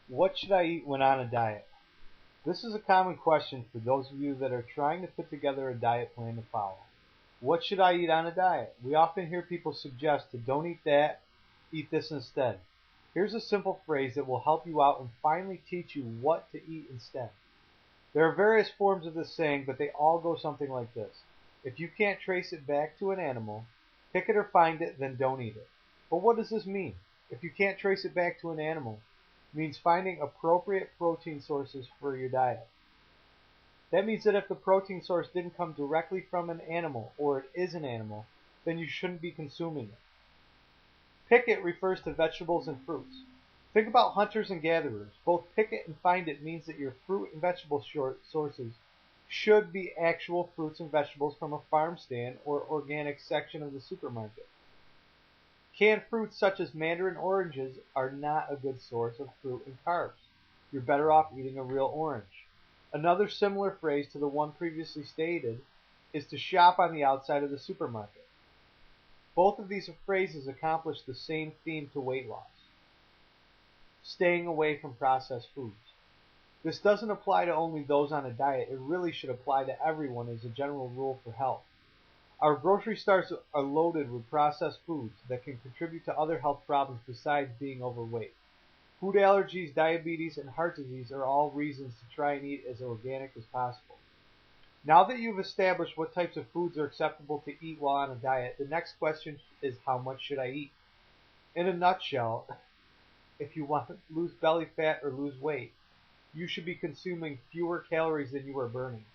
What should I eat when on a diet? This is a common question for those of you that are trying to put together a diet plan to follow. What should I eat on a diet? We often hear people suggest to don't eat that, eat this instead. Here's a simple phrase that will help you out and finally teach you what to eat instead. There are various forms of this saying, but they all go something like this. If you can't trace it back to an animal, pick it or find it, then don't eat it. But what does this mean? If you can't trace it back to an animal, it means finding appropriate protein sources for your diet. That means that if the protein source didn't come directly from an animal, or it is an animal, then you shouldn't be consuming it. Pick it refers to vegetables and fruits. Think about hunters and gatherers. Both pick it and find it means that your fruit and vegetable sources should be actual fruits and vegetables from a farm stand or organic section of the supermarket. Canned fruits such as mandarin oranges are not a good source of fruit and carbs. You're better off eating a real orange. Another similar phrase to the one previously stated is to shop on the outside of the supermarket. Both of these phrases accomplish the same theme to weight loss: staying away from processed foods. This doesn't apply to only those on a diet, it really should apply to everyone as a general rule for health. Our grocery stores are loaded with processed foods that can contribute to other health problems besides being overweight. Food allergies, diabetes, and heart disease are all reasons to try and eat as organic as possible. Now that you've established what types of foods are acceptable to eat while on a diet, the next question is how much should I eat? In a nutshell, if you want to lose belly fat or lose weight, you should be consuming fewer calories than you are burning.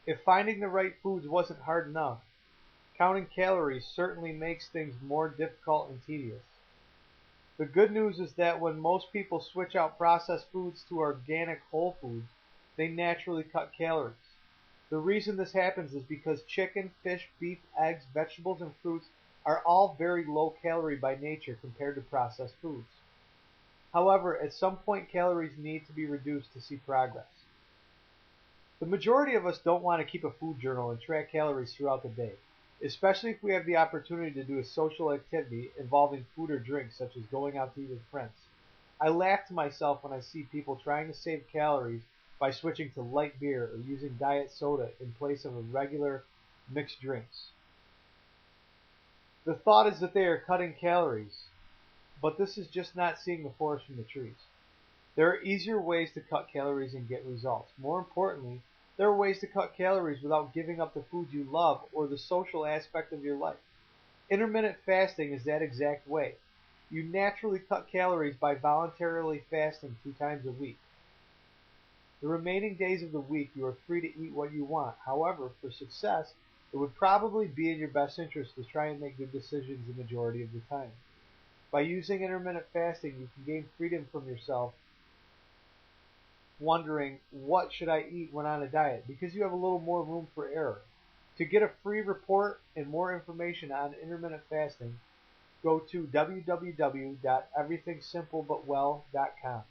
If finding the right foods wasn't hard enough, counting calories certainly makes things more difficult and tedious. The good news is that when most people switch out processed foods to organic whole foods, they naturally cut calories. The reason this happens is because chicken, fish, beef, eggs, vegetables, and fruits are all very low calorie by nature compared to processed foods. However, at some point calories need to be reduced to see progress. The majority of us don't want to keep a food journal and track calories throughout the day, especially if we have the opportunity to do a social activity involving food or drink, such as going out to eat with friends. I laugh to myself when I see people trying to save calories by switching to light beer or using diet soda in place of a regular mixed drinks. The thought is that they are cutting calories, but this is just not seeing the forest from the trees. There are easier ways to cut calories and get results. More importantly, there are ways to cut calories without giving up the foods you love or the social aspect of your life. Intermittent fasting is that exact way. You naturally cut calories by voluntarily fasting 2 times a week. The remaining days of the week you are free to eat what you want. However, for success, it would probably be in your best interest to try and make good decisions the majority of the time. By using intermittent fasting, you can gain freedom from yourself wondering, what should I eat when on a diet? Because you have a little more room for error. To get a free report and more information on intermittent fasting, go to www.everythingsimplebutwell.com.